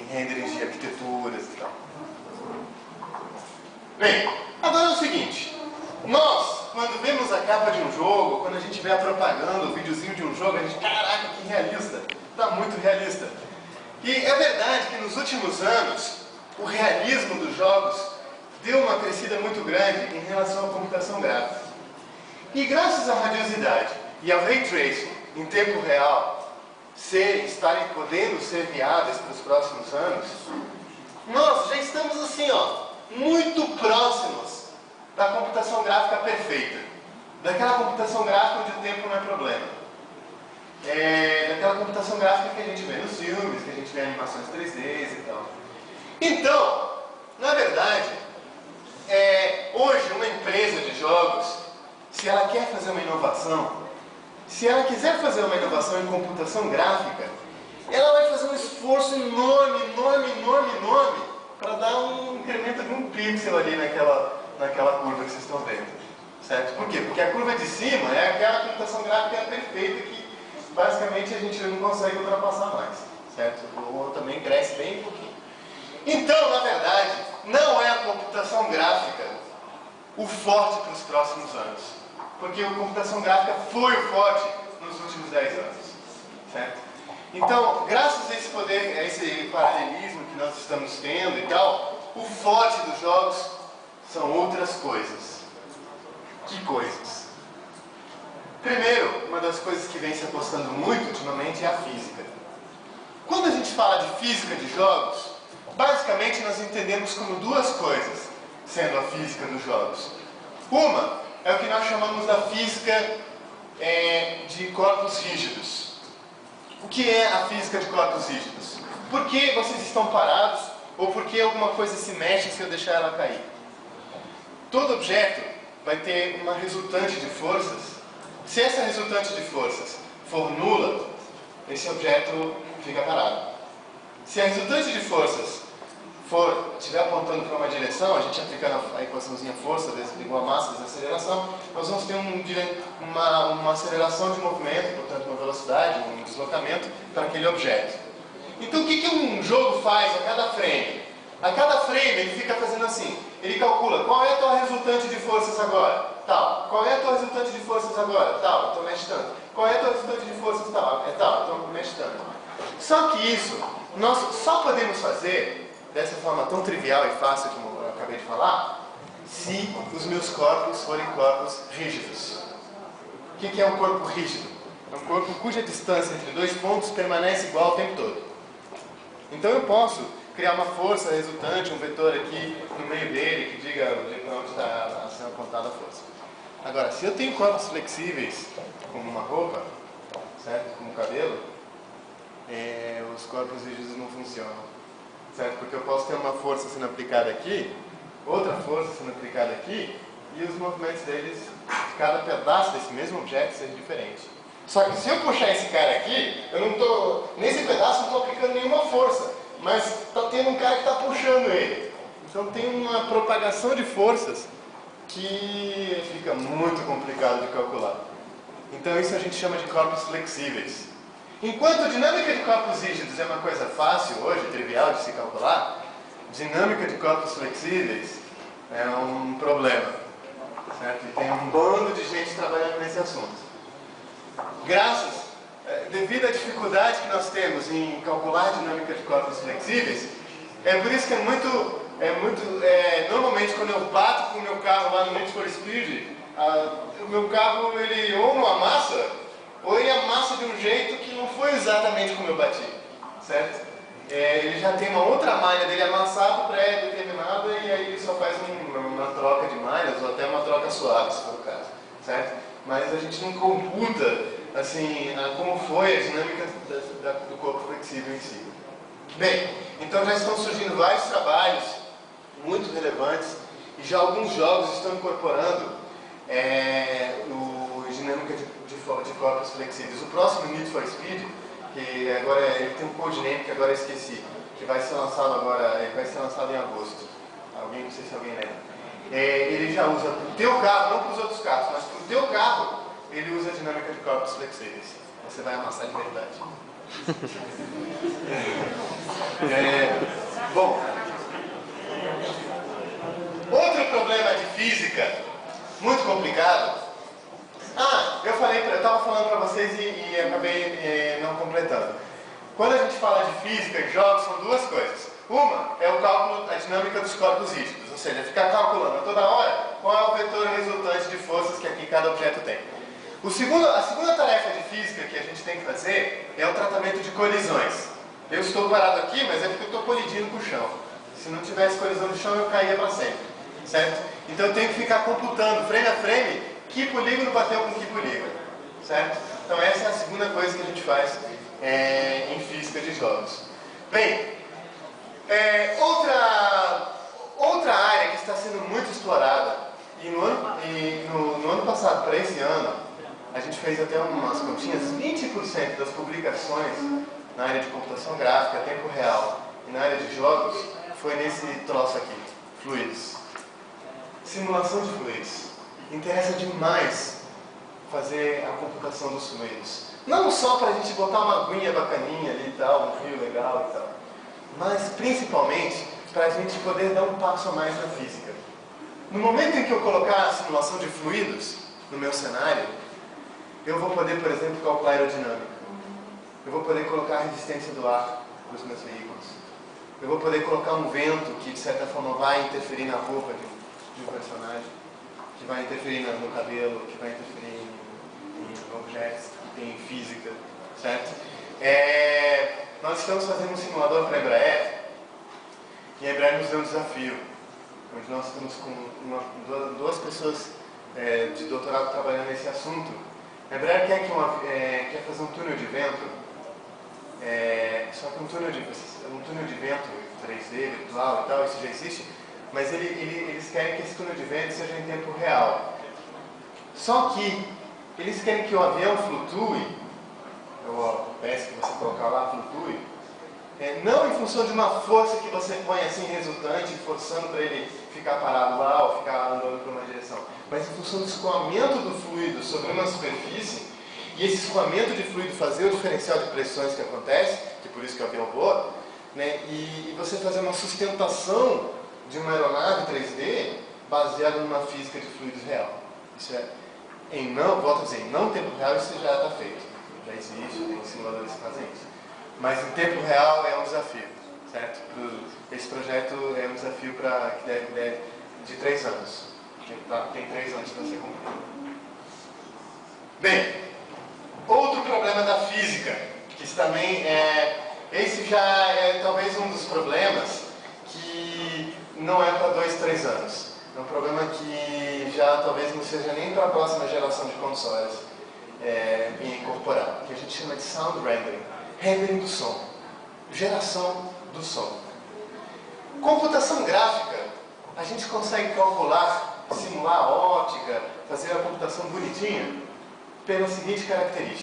renderings de arquiteturas e tal. Bem, agora é o seguinte. Nós, quando vemos a capa de um jogo, quando a gente vê a propaganda, o videozinho de um jogo, a gente, caraca, que realista, está muito realista. E é verdade que nos últimos anos, o realismo dos jogos deu uma crescida muito grande em relação à computação gráfica. E graças à radiosidade e ao Ray Tracing em tempo real estarem podendo ser viáveis para os próximos anos, nós já estamos assim, ó, muito próximos da computação gráfica perfeita. Daquela computação gráfica onde o tempo não é problema. Daquela computação gráfica que a gente vê nos filmes, que a gente vê em animações 3D e tal. Então, na verdade, hoje uma empresa de jogos, se ela quer fazer uma inovação, se ela quiser fazer uma inovação em computação gráfica, ela vai fazer um esforço enorme, enorme, enorme, enorme para dar um incremento de 1 pixel ali naquela curva que vocês estão vendo. Certo? Por quê? Porque a curva de cima é aquela computação gráfica perfeita que basicamente a gente não consegue ultrapassar mais. Certo? Ou também cresce bem pouquinho. Então, na verdade, não é a computação gráfica o forte para os próximos anos. Porque a computação gráfica foi o forte nos últimos 10 anos. Certo? Então, graças a esse poder, a esse paralelismo que nós estamos tendo e tal, o forte dos jogos são outras coisas. Que coisas? Primeiro, uma das coisas que vem se apostando muito ultimamente é a física. Quando a gente fala de física de jogos, basicamente nós entendemos como duas coisas, sendo a física dos jogos. Uma é o que nós chamamos da física de corpos rígidos. O que é a física de corpos rígidos? Por que vocês estão parados ou por que alguma coisa se mexe se eu deixar ela cair? Todo objeto vai ter uma resultante de forças. Se essa resultante de forças for nula, esse objeto fica parado. Se a resultante de forças estiver apontando para uma direção, a gente aplicando a equaçãozinha força igual a massa vezes aceleração, nós vamos ter uma aceleração de movimento, portanto uma velocidade, um deslocamento para aquele objeto. Então o que um jogo faz a cada frame? A cada frame ele fica fazendo assim, ele calcula qual é a tua resultante de forças agora, tal. Qual é a tua resultante de forças agora, tal, então mexe tanto. Qual é a tua resultante de forças, tal, tal, então mexe tanto. Só que isso nós só podemos fazer dessa forma tão trivial e fácil como eu acabei de falar, se os meus corpos forem corpos rígidos. O que é um corpo rígido? É um corpo cuja distância entre dois pontos permanece igual o tempo todo. Então eu posso criar uma força resultante, um vetor aqui no meio dele que diga para onde está sendo apontada a força. Agora, se eu tenho corpos flexíveis, como uma roupa, certo? Como o cabelo, os corpos rígidos não funcionam. Certo? Porque eu posso ter uma força sendo aplicada aqui, outra força sendo aplicada aqui, e os movimentos deles, de cada pedaço desse mesmo objeto, seja diferente. Só que se eu puxar esse cara aqui, eu não estou, nesse pedaço não estou aplicando nenhuma força, mas está tendo um cara que está puxando ele. Então tem uma propagação de forças que fica muito complicado de calcular. Então isso a gente chama de corpos flexíveis. Enquanto a dinâmica de corpos rígidos é uma coisa fácil hoje, trivial de se calcular, dinâmica de corpos flexíveis é um problema. Certo? E tem um bando de gente trabalhando nesse assunto. Devido à dificuldade que nós temos em calcular a dinâmica de corpos flexíveis, é por isso que normalmente quando eu bato com o meu carro lá no Need for Speed, o meu carro ele ou não amassa, ou ele amassa de um jeito que não foi exatamente como eu bati, certo? Ele já tem uma outra malha dele amassada, pré-determinada, e aí ele só faz uma troca de malhas, ou até uma troca suave, se for o caso, certo? Mas a gente não computa, assim, como foi a dinâmica do corpo flexível em si. Bem, então já estão surgindo vários trabalhos muito relevantes, e já alguns jogos estão incorporando dinâmica de corpos flexíveis. O próximo Need for Speed, que agora ele tem um codename que agora eu esqueci, que vai ser lançado agora, vai ser lançado em agosto. Não sei se alguém lembra. Ele já usa para o teu carro, não para os outros carros, mas para o teu carro, ele usa a dinâmica de corpos flexíveis. Você vai amassar de verdade. Bom, outro problema de física muito complicado. Eu estava falando para vocês e acabei não completando. Quando a gente fala de física e jogos, são duas coisas. Uma é o cálculo da dinâmica dos corpos rígidos, ou seja, ficar calculando a toda hora qual é o vetor resultante de forças que aqui cada objeto tem. A segunda tarefa de física que a gente tem que fazer é o tratamento de colisões. Eu estou parado aqui, mas é porque eu estou colidindo com o chão. Se não tivesse colisão no chão, eu caía para sempre, certo? Então eu tenho que ficar computando, frame a frame, que polígono bateu com que polígono, certo? Então essa é a segunda coisa que a gente faz em física de jogos. Bem, outra área que está sendo muito explorada, e no ano passado, para esse ano, a gente fez até umas continhas, 20% das publicações na área de computação gráfica, tempo real, e na área de jogos, foi nesse troço aqui, fluidos. Simulação de fluidos. Interessa demais fazer a computação dos fluidos. Não só para a gente botar uma aguinha bacaninha ali e tal, um rio legal e tal, mas principalmente para a gente poder dar um passo a mais na física. No momento em que eu colocar a simulação de fluidos no meu cenário, eu vou poder, por exemplo, calcular a aerodinâmica. Eu vou poder colocar a resistência do ar para os meus veículos. Eu vou poder colocar um vento que, de certa forma, vai interferir na roupa de um personagem, que vai interferir no cabelo, que vai interferir em objetos que tem física, certo? Nós estamos fazendo um simulador para a Embraer, e a Embraer nos deu um desafio, onde nós estamos com duas pessoas de doutorado trabalhando nesse assunto. A Embraer quer fazer um túnel de vento, só que um túnel de vento 3D, virtual e tal, isso já existe, mas eles querem que esse túnel de vento seja em tempo real. Só que eles querem que o avião flutue, ou a peça que você colocar lá flutue, não em função de uma força que você põe assim resultante, forçando para ele ficar parado lá ou ficar andando para uma direção, mas em função do escoamento do fluido sobre uma superfície, e esse escoamento de fluido fazer o diferencial de pressões que acontece, que por isso que o avião voa, né, e você fazer uma sustentação de uma aeronave 3D baseada numa física de fluidos real. Isso volto a dizer, em não tempo real isso já está feito. Já existe, tem simuladores que fazem isso. Mas em tempo real é um desafio, certo? Esse projeto é um desafio que deve de 3 anos. Tem 3 anos para ser cumprido. Bem, outro problema da física, que também esse já é talvez um dos problemas que não é para 2, 3 anos. É um problema que já talvez não seja nem para a próxima geração de consoles incorporar, que a gente chama de sound rendering. Rendering do som, geração do som. Computação gráfica, a gente consegue calcular, simular a óptica, fazer a computação bonitinha pela seguinte característica.